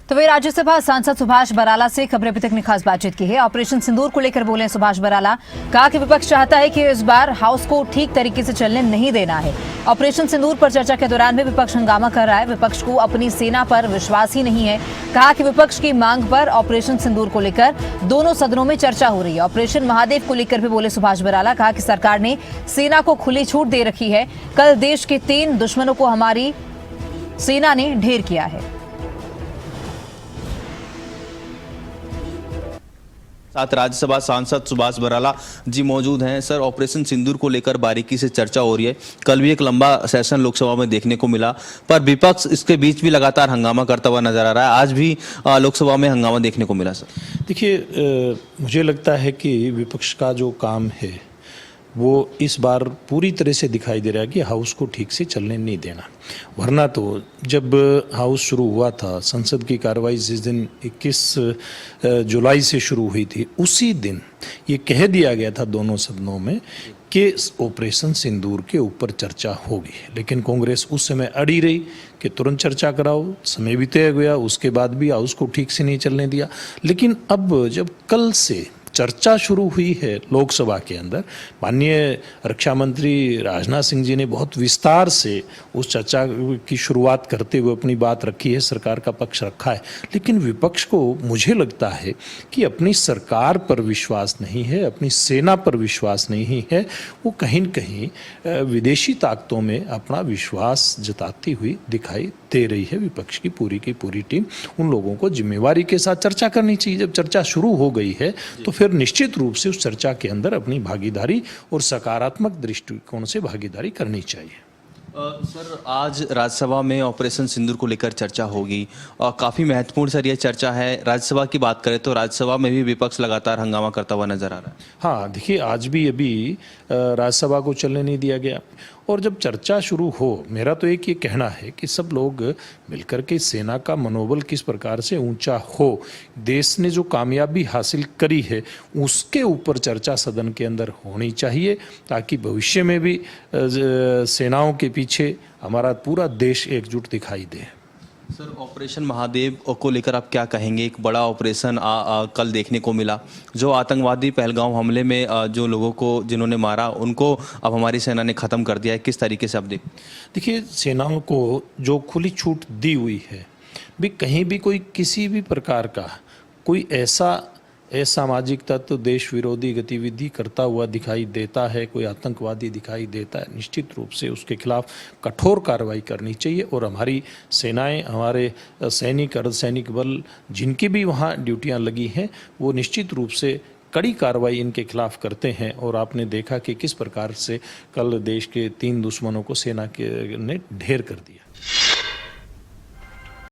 तो वही राज्यसभा सांसद सुभाष बराला से खबरें अभी तक ने खास बातचीत की है। ऑपरेशन सिंदूर को लेकर बोले सुभाष बराला, कहा कि विपक्ष चाहता है कि इस बार हाउस को ठीक तरीके से चलने नहीं देना है। ऑपरेशन सिंदूर पर चर्चा के दौरान भी विपक्ष हंगामा कर रहा है। विपक्ष को अपनी सेना पर विश्वास ही नहीं है। कहा कि विपक्ष की मांग पर ऑपरेशन सिंदूर को लेकर दोनों सदनों में चर्चा हो रही है। ऑपरेशन महादेव को लेकर भी बोले सुभाष बराला, कहा कि सरकार ने सेना को खुली छूट दे रखी है। कल देश के 3 दुश्मनों को हमारी सेना ने ढेर किया है। साथ राज्यसभा सांसद सुभाष बराला जी मौजूद हैं। सर, ऑपरेशन सिंदूर को लेकर बारीकी से चर्चा हो रही है। कल भी एक लंबा सेशन लोकसभा में देखने को मिला, पर विपक्ष इसके बीच भी लगातार हंगामा करता हुआ नजर आ रहा है। आज भी लोकसभा में हंगामा देखने को मिला। सर देखिए, मुझे लगता है कि विपक्ष का जो काम है वो इस बार पूरी तरह से दिखाई दे रहा है कि हाउस को ठीक से चलने नहीं देना। वरना तो जब हाउस शुरू हुआ था, संसद की कार्रवाई जिस दिन 21 जुलाई से शुरू हुई थी, उसी दिन ये कह दिया गया था दोनों सदनों में कि ऑपरेशन सिंदूर के ऊपर चर्चा होगी। लेकिन कांग्रेस उस समय अड़ी रही कि तुरंत चर्चा कराओ। समय बीते गया, उसके बाद भी हाउस को ठीक से नहीं चलने दिया। लेकिन अब जब कल से चर्चा शुरू हुई है लोकसभा के अंदर, माननीय रक्षा मंत्री राजनाथ सिंह जी ने बहुत विस्तार से उस चर्चा की शुरुआत करते हुए अपनी बात रखी है, सरकार का पक्ष रखा है। लेकिन विपक्ष को मुझे लगता है कि अपनी सरकार पर विश्वास नहीं है, अपनी सेना पर विश्वास नहीं है। वो कहीं न कहीं विदेशी ताकतों में अपना विश्वास जताती हुई दिखाई दे रही है। विपक्ष की पूरी टीम, उन लोगों को जिम्मेवारी के साथ चर्चा करनी चाहिए। जब चर्चा शुरू हो गई है तो फिर निश्चित रूप से उस चर्चा के अंदर अपनी भागीदारी और सकारात्मक दृष्टिकोण से भागीदारी करनी चाहिए। सर, आज राज्यसभा में ऑपरेशन सिंदूर को लेकर चर्चा होगी और काफ़ी महत्वपूर्ण सर ये चर्चा है। राज्यसभा की बात करें तो राज्यसभा में भी विपक्ष लगातार हंगामा करता हुआ नजर आ रहा है। हाँ, देखिए, आज भी अभी राज्यसभा को चलने नहीं दिया गया। और जब चर्चा शुरू हो, मेरा तो एक ये कहना है कि सब लोग मिलकर के सेना का मनोबल किस प्रकार से ऊंचा हो, देश ने जो कामयाबी हासिल करी है उसके ऊपर चर्चा सदन के अंदर होनी चाहिए, ताकि भविष्य में भी सेनाओं के पीछे हमारा पूरा देश एकजुट दिखाई दे। सर, ऑपरेशन महादेव को लेकर आप क्या कहेंगे? एक बड़ा ऑपरेशन कल देखने को मिला। जो आतंकवादी पहलगाम हमले में जो लोगों को जिन्होंने मारा, उनको अब हमारी सेना ने ख़त्म कर दिया है। किस तरीके से आप देखिए, सेनाओं को जो खुली छूट दी हुई है, भी कहीं भी कोई किसी भी प्रकार का कोई ऐसा असामाजिक तत्व, देश विरोधी गतिविधि करता हुआ दिखाई देता है, कोई आतंकवादी दिखाई देता है, निश्चित रूप से उसके खिलाफ कठोर कार्रवाई करनी चाहिए। और हमारी सेनाएं, हमारे सैनिक, अर्धसैनिक बल जिनकी भी वहाँ ड्यूटियाँ लगी हैं, वो निश्चित रूप से कड़ी कार्रवाई इनके खिलाफ करते हैं। और आपने देखा कि किस प्रकार से कल देश के 3 दुश्मनों को सेना के ने ढेर कर दिया।